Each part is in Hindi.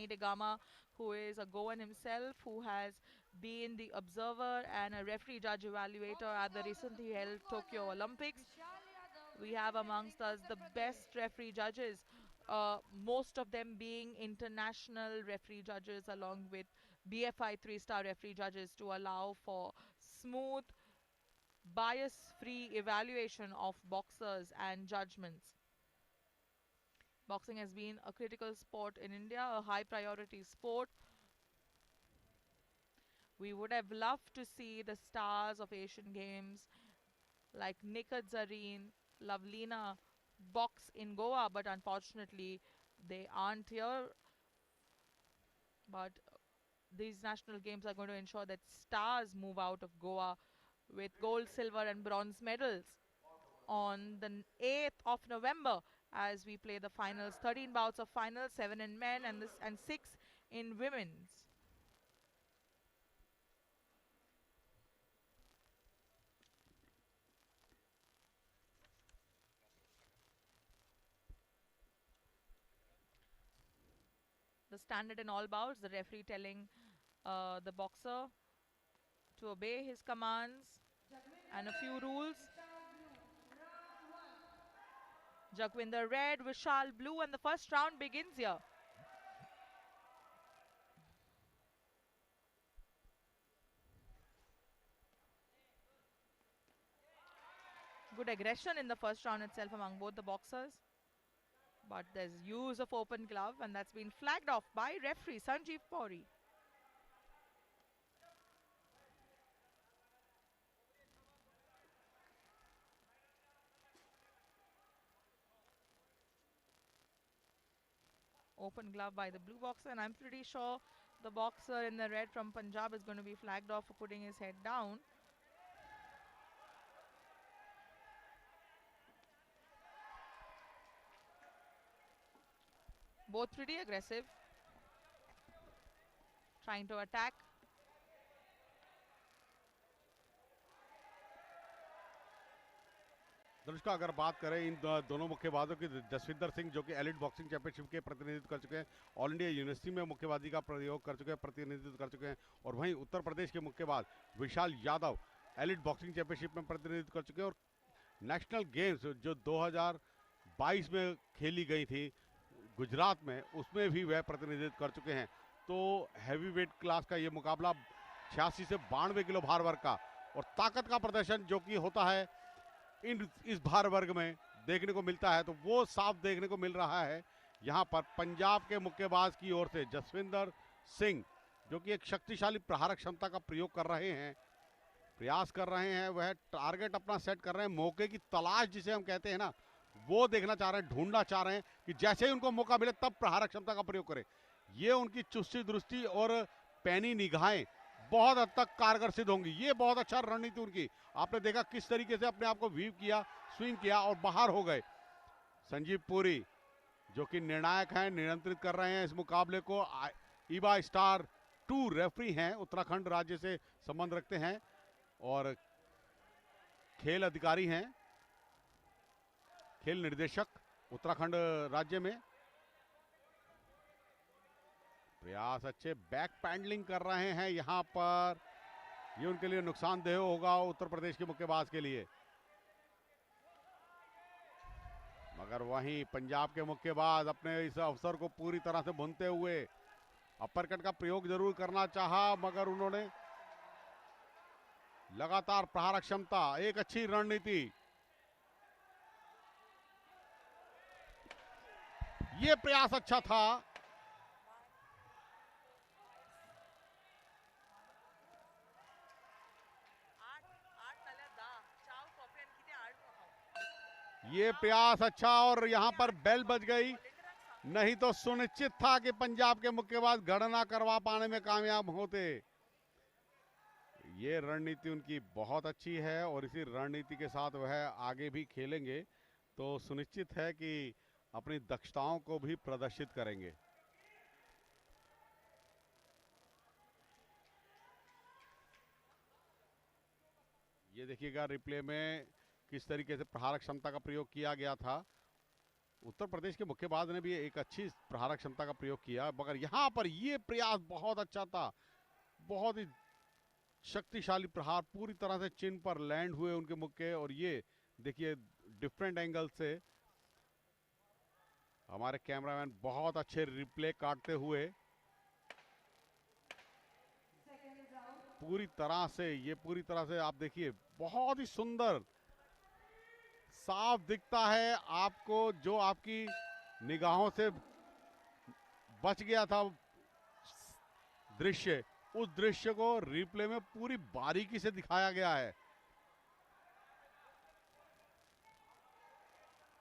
Sunny De Gama, who is a Goan himself, who has been the observer and a referee judge evaluator at the recently held Tokyo Olympics. We have amongst us the best referee judges, most of them being international referee judges along with BFI 3-star referee judges to allow for smooth, bias-free evaluation of boxers and judgments. Boxing has been a critical sport in India, a high priority sport. We would have loved to see the stars of Asian Games like Nikhil Zareen, Lavlina box in Goa, but unfortunately they aren't here. But these national games are going to ensure that stars move out of Goa with gold, silver, and bronze medals on the 8th of November as we play the finals. 13 bouts of finals, 7 in men and 6 in women's. The standard in all bouts, the referee telling the boxer to obey his commands and a few rules. Jagwinder red, Vishal blue, and the first round begins here. Good aggression in the first round itself among both the boxers. But there's use of open glove, and that's been flagged off by referee Sanjeev Pauri. Open glove by the blue boxer, and I'm pretty sure the boxer in the red from Punjab is going to be flagged off for putting his head down. Both pretty aggressive, trying to attack. Dhanushka, अगर बात करें इन दोनों मुक्केबाजों की, जसविंदर सिंह जो कि एलिट बॉक्सिंग चैंपियनशिप के प्रतिनिधित्व कर चुके हैं, ऑल इंडिया यूनिवर्सिटी में मुक्केबाजी का प्रयोग कर चुके हैं, प्रतिनिधित्व कर चुके हैं, और वहीं उत्तर प्रदेश के मुक्केबाज विशाल यादव एलिट बॉक्सिंग चैंपियनशिप में प्रतिनिधित्व कर चुके हैं, और नेशनल गेम्स जो 2022 में खेली गई थी गुजरात में, उसमें भी वह प्रतिनिधित्व कर चुके हैं। तो हैवी वेट क्लास का ये मुकाबला 86 से 92 किलो भार वर्ग का, और ताकत का प्रदर्शन जो कि होता है इस भार वर्ग में देखने को मिलता है, तो वो साफ देखने को मिल रहा है यहाँ पर पंजाब के मुक्केबाज की ओर से जसविंदर सिंह, जो कि एक शक्तिशाली प्रहारक क्षमता का प्रयोग कर रहे हैं, प्रयास कर रहे हैं, वह टारगेट अपना सेट कर रहे हैं, मौके की तलाश जिसे हम कहते हैं ना, वो देखना चाह रहे हैं, ढूंढना चाह रहे हैं कि जैसे ही उनको मौका मिले तब प्रहारक क्षमता का प्रयोग करें। ये उनकी चुस्ती दुरुस्ती और पैनी निगाहें बहुत हद तक कारगर सिद्ध होंगी। ये बहुत अच्छा रणनीति उनकी, आपने देखा किस तरीके से अपने आप को वीव किया, स्विंग किया और बाहर हो गए। संजीव पुरी जो कि निर्णायक हैं, नियंत्रित कर रहे हैं इस मुकाबले को। ईबा स्टार 2 रेफरी हैं, उत्तराखंड राज्य से संबंध रखते हैं और खेल अधिकारी हैं, खेल निर्देशक उत्तराखंड राज्य में। प्रयास अच्छे, बैक पैडलिंग कर रहे हैं यहां पर, ये उनके लिए नुकसानदेह होगा उत्तर प्रदेश के मुक्केबाज के लिए। मगर वहीं पंजाब के मुक्केबाज अपने इस अवसर को पूरी तरह से भूनते हुए अपर कट का प्रयोग जरूर करना चाहा, मगर उन्होंने लगातार प्रहारक क्षमता, एक अच्छी रणनीति, ये प्रयास अच्छा था। ये प्रयास अच्छा, और यहां पर बेल बज गई, नहीं तो सुनिश्चित था कि पंजाब के मुक्केबाज गणना करवा पाने में कामयाब होते। ये रणनीति उनकी बहुत अच्छी है और इसी रणनीति के साथ वह आगे भी खेलेंगे, तो सुनिश्चित है कि अपनी दक्षताओं को भी प्रदर्शित करेंगे। ये देखिएगा रिप्ले में किस तरीके से प्रहारक क्षमता का प्रयोग किया गया था उत्तर प्रदेश के मुक्केबाज ने भी एक अच्छी प्रहारक क्षमता का प्रयोग किया, मगर यहाँ पर ये प्रयास बहुत अच्छा था। बहुत ही शक्तिशाली प्रहार, पूरी तरह से चिन्ह पर लैंड हुए उनके मुक्के। और ये देखिए डिफरेंट एंगल से हमारे कैमरामैन बहुत अच्छे रिप्ले काटते हुए पूरी तरह से आप देखिए बहुत ही सुंदर साफ दिखता है आपको। जो आपकी निगाहों से बच गया था दृश्य, उस दृश्य को रिप्ले में पूरी बारीकी से दिखाया गया है।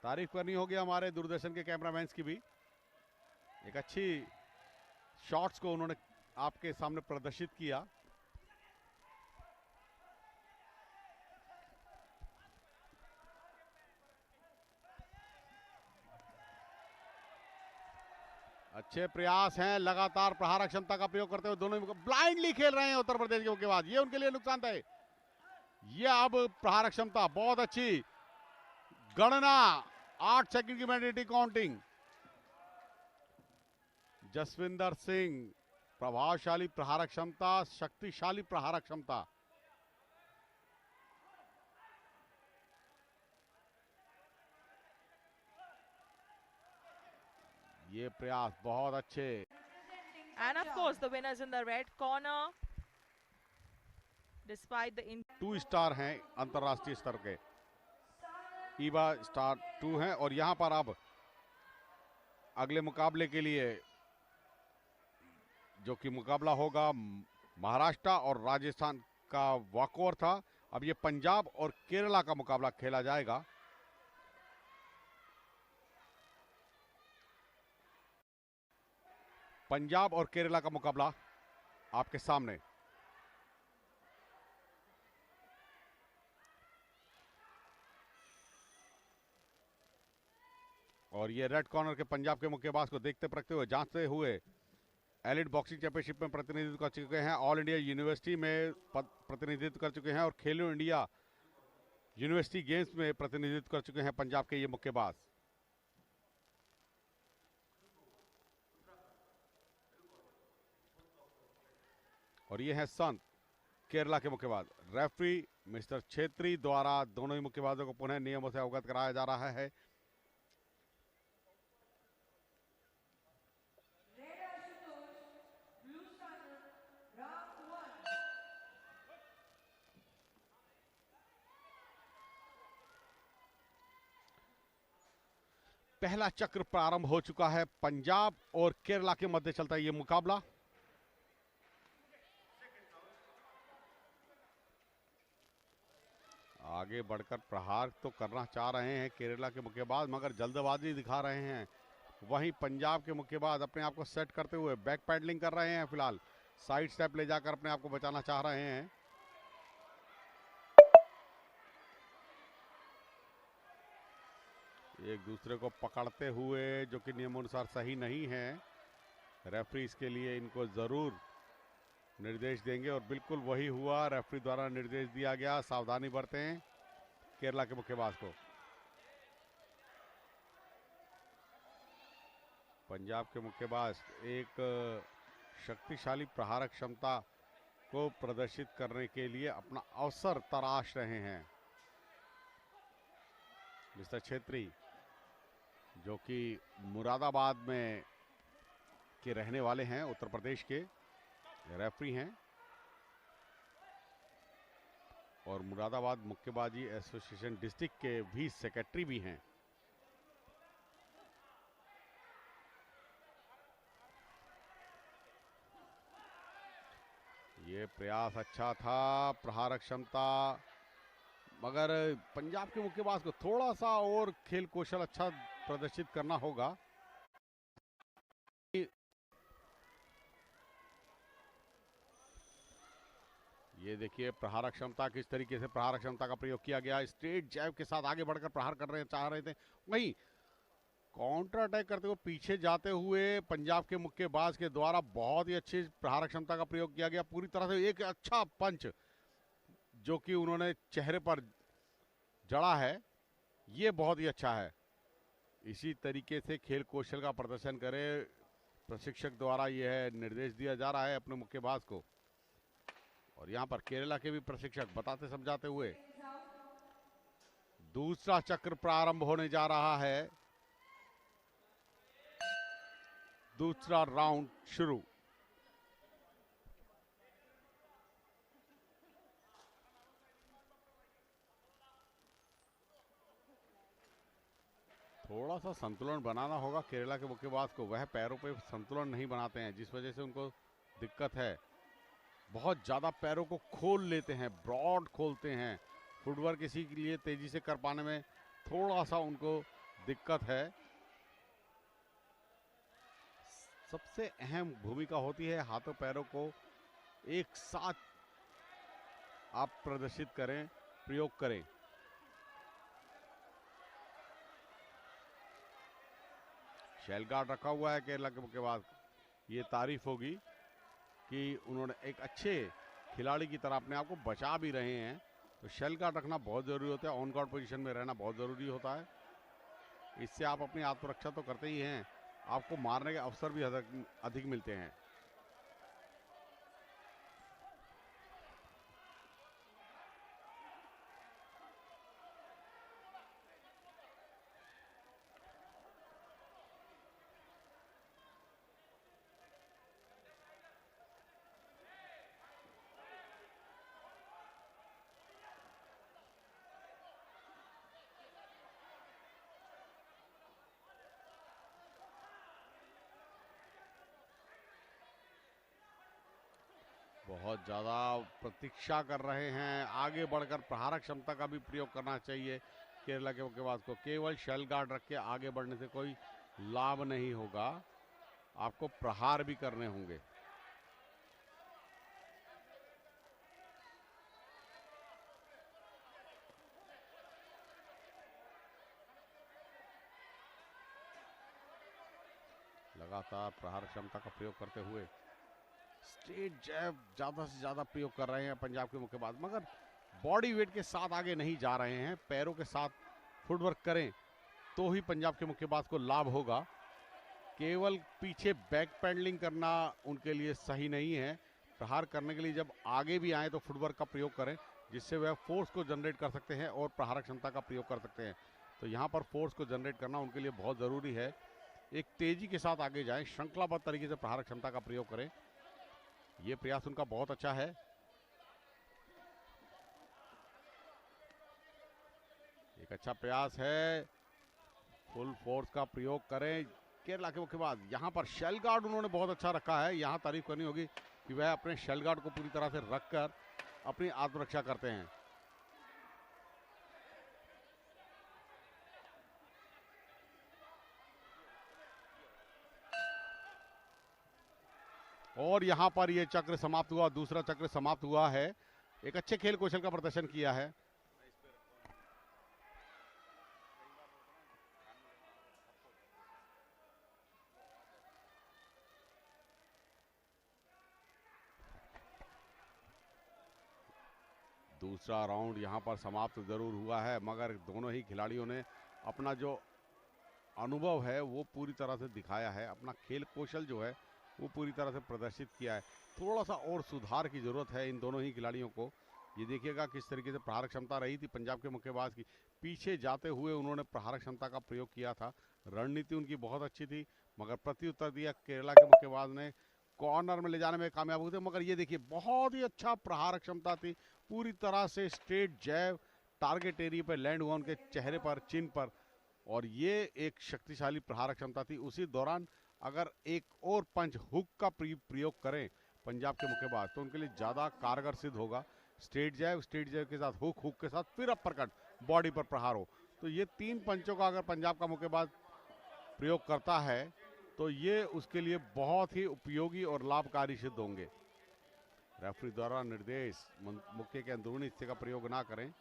तारीफ करनी होगी हमारे दूरदर्शन के कैमरामैन की भी। एक अच्छी शॉट्स को उन्होंने आपके सामने प्रदर्शित किया। अच्छे प्रयास हैं, लगातार प्रहार क्षमता का प्रयोग करते हुए दोनों ब्लाइंडली खेल रहे हैं उत्तर प्रदेश के मुक्केबाज। ये उनके लिए नुकसानदायक। ये अब प्रहार क्षमता बहुत अच्छी गणना, 8 सेकंड की मैंडेटरी काउंटिंग। जसविंदर सिंह, प्रभावशाली प्रहार क्षमता, शक्तिशाली प्रहार क्षमता। ये प्रयास बहुत अच्छे। And of course, the winners in the red corner, despite the 2 star हैं अंतरराष्ट्रीय स्तर के, ईवा स्टार 2 हैं। और यहां पर अब अगले मुकाबले के लिए जो कि मुकाबला होगा महाराष्ट्र और राजस्थान का वॉकओवर था, अब ये पंजाब और केरला का मुकाबला खेला जाएगा। पंजाब और केरला का मुकाबला आपके सामने। और ये रेड कॉर्नर के पंजाब के मुक्केबाज को देखते परखते हुए, जांचते हुए एलिट बॉक्सिंग चैंपियनशिप में प्रतिनिधित्व कर चुके हैं, ऑल इंडिया यूनिवर्सिटी में प्रतिनिधित्व कर चुके हैं और खेलो इंडिया यूनिवर्सिटी गेम्स में प्रतिनिधित्व कर चुके हैं पंजाब के ये मुक्केबाज। और ये है संत, केरला के मुक्केबाज। रेफरी मिस्टर छेत्री द्वारा दोनों ही मुक्केबाजों को पुनः नियमों से अवगत कराया जा रहा है। पहला चक्र प्रारंभ हो चुका है। पंजाब और केरला के मध्य चलता है ये मुकाबला। आगे बढ़कर प्रहार तो करना चाह रहे हैं केरला के मुक्केबाज, मगर जल्दबाजी दिखा रहे हैं। वहीं पंजाब के मुक्केबाज अपने आप को सेट करते हुए बैक पैडलिंग कर रहे हैं। फिलहाल साइड स्टेप ले जाकर अपने आप को बचाना चाह रहे हैं। एक दूसरे को पकड़ते हुए, जो कि नियमानुसार सही नहीं है। रेफरी इसके लिए इनको जरूर निर्देश देंगे और बिल्कुल वही हुआ। रेफरी द्वारा निर्देश दिया गया, सावधानी बरतें केरला के मुक्केबाज को। पंजाब के मुक्केबाज एक शक्तिशाली प्रहारक क्षमता को प्रदर्शित करने के लिए अपना अवसर तलाश रहे हैं। मिस्टर छेत्री, जो कि मुरादाबाद में के रहने वाले हैं, उत्तर प्रदेश के रेफरी हैं और मुरादाबाद मुक्केबाजी एसोसिएशन डिस्ट्रिक्ट के भी सेक्रेटरी भी हैं। ये प्रयास अच्छा था, प्रहारक क्षमता, मगर पंजाब के मुक्केबाज को थोड़ा सा और खेल कौशल अच्छा प्रदर्शित करना होगा। ये देखिए प्रहारक क्षमता, किस तरीके से प्रहारक क्षमता का प्रयोग किया गया। स्ट्रेट जैब के साथ आगे बढ़कर प्रहार करने चाह रहे थे, वहीं काउंटर अटैक करते हुए पीछे जाते हुए पंजाब के मुक्केबाज के द्वारा बहुत ही अच्छी प्रहारक क्षमता का प्रयोग किया गया। पूरी तरह से एक अच्छा पंच जो कि उन्होंने चेहरे पर जड़ा है, ये बहुत ही अच्छा है। इसी तरीके से खेल कौशल का प्रदर्शन करे, प्रशिक्षक द्वारा यह निर्देश दिया जा रहा है अपने मुक्केबाज को। और यहाँ पर केरला के भी प्रशिक्षक बताते समझाते हुए दूसरा चक्र प्रारंभ होने जा रहा है। दूसरा राउंड शुरू। थोड़ा सा संतुलन बनाना होगा केरला के मुक्केबाज को। वह पैरों पे संतुलन नहीं बनाते हैं, जिस वजह से उनको दिक्कत है। बहुत ज़्यादा पैरों को खोल लेते हैं, ब्रॉड खोलते हैं। फुटवर्क इसी के लिए तेजी से कर पाने में थोड़ा सा उनको दिक्कत है। सबसे अहम भूमिका होती है हाथों पैरों को एक साथ आप प्रदर्शित करें, प्रयोग करें। शेल गार्ड रखा हुआ है केरला के मुक्केबाज। ये तारीफ होगी कि उन्होंने एक अच्छे खिलाड़ी की तरह अपने आप को बचा भी रहे हैं। तो शेल गार्ड रखना बहुत ज़रूरी होता है, ऑन गार्ड पोजीशन में रहना बहुत ज़रूरी होता है। इससे आप अपनी आत्मरक्षा तो करते ही हैं, आपको मारने के अवसर भी अधिक मिलते हैं। बहुत ज़्यादा प्रतीक्षा कर रहे हैं। आगे बढ़कर प्रहारक क्षमता का भी प्रयोग करना चाहिए केरला के मुक्केबाज को। केवल शेल गार्ड रख के आगे बढ़ने से कोई लाभ नहीं होगा, आपको प्रहार भी करने होंगे। लगातार प्रहार क्षमता का प्रयोग करते हुए स्ट्रेट जैब ज़्यादा से ज़्यादा प्रयोग कर रहे हैं पंजाब के मुक्केबाज, मगर बॉडी वेट के साथ आगे नहीं जा रहे हैं। पैरों के साथ फुटवर्क करें तो ही पंजाब के मुक्केबाज को लाभ होगा। केवल पीछे बैक पैडलिंग करना उनके लिए सही नहीं है। प्रहार करने के लिए जब आगे भी आए तो फुटवर्क का प्रयोग करें, जिससे वह फोर्स को जनरेट कर सकते हैं और प्रहारक क्षमता का प्रयोग कर सकते हैं। तो यहाँ पर फोर्स को जनरेट करना उनके लिए बहुत ज़रूरी है। एक तेजी के साथ आगे जाएं, श्रृंखलाबद्ध तरीके से प्रहारक क्षमता का प्रयोग करें। ये प्रयास उनका बहुत अच्छा है। एक अच्छा प्रयास है, फुल फोर्स का प्रयोग करें केरला के मुक्केबाज। यहाँ पर शेल गार्ड उन्होंने बहुत अच्छा रखा है। यहाँ तारीफ करनी होगी कि वह अपने शेल गार्ड को पूरी तरह से रखकर अपनी आत्मरक्षा करते हैं। और यहाँ पर यह चक्र समाप्त हुआ, दूसरा चक्र समाप्त हुआ है। एक अच्छे खेल कौशल का प्रदर्शन किया है। दूसरा राउंड यहाँ पर समाप्त जरूर हुआ है, मगर दोनों ही खिलाड़ियों ने अपना जो अनुभव है वो पूरी तरह से दिखाया है। अपना खेल कौशल जो है वो पूरी तरह से प्रदर्शित किया है। थोड़ा सा और सुधार की ज़रूरत है इन दोनों ही खिलाड़ियों को। ये देखिएगा किस तरीके से प्रहारक क्षमता रही थी पंजाब के मुक्केबाज की। पीछे जाते हुए उन्होंने प्रहारक क्षमता का प्रयोग किया था। रणनीति उनकी बहुत अच्छी थी, मगर प्रत्युत्तर दिया केरला के मुक्केबाज ने। कॉर्नर में ले जाने में कामयाब हुए थे, मगर ये देखिए बहुत ही अच्छा प्रहारक क्षमता थी। पूरी तरह से स्ट्रेट जैब टारगेट एरिया पर लैंड हुआ उनके चेहरे पर, चिन पर, और ये एक शक्तिशाली प्रहारक क्षमता थी। उसी दौरान अगर एक और पंच हुक का प्रयोग करें पंजाब के मुक्केबाज तो उनके लिए ज़्यादा कारगर सिद्ध होगा। स्ट्रेट जैब के साथ हुक, हुक के साथ फिर अपरकट, बॉडी पर प्रहार हो। तो ये तीन पंचों का अगर पंजाब का मुक्केबाज प्रयोग करता है तो ये उसके लिए बहुत ही उपयोगी और लाभकारी सिद्ध होंगे। रेफरी द्वारा निर्देश, मुक्के के अंदरूनी हिस्से का प्रयोग ना करें।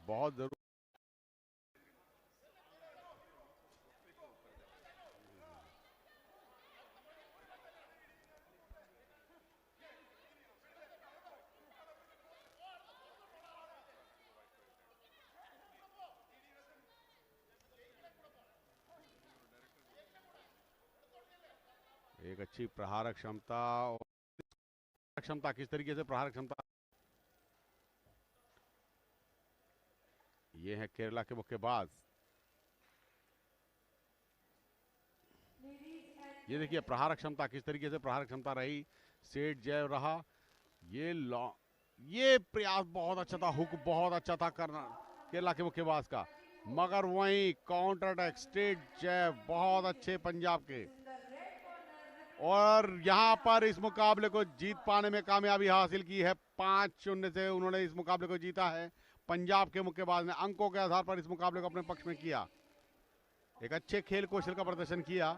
बहुत जरूर। एक अच्छी प्रहार क्षमता, क्षमता किस तरीके से प्रहार क्षमता, ये है केरला के मुक्केबाज। ये देखिए प्रहार क्षमता किस तरीके से प्रहार क्षमता रही, सेट जय रहा। ये प्रयास बहुत अच्छा था, हुक बहुत अच्छा था करना केरला के मुक्केबाज का, मगर वहीं काउंटर अटैक स्ट्रेट जय बहुत अच्छे पंजाब के, और यहां पर इस मुकाबले को जीत पाने में कामयाबी हासिल की है। 5-0 से उन्होंने इस मुकाबले को जीता है। पंजाब के मुक्केबाज ने अंकों के आधार पर इस मुकाबले को अपने पक्ष में किया, एक अच्छे खेल कौशल का प्रदर्शन किया।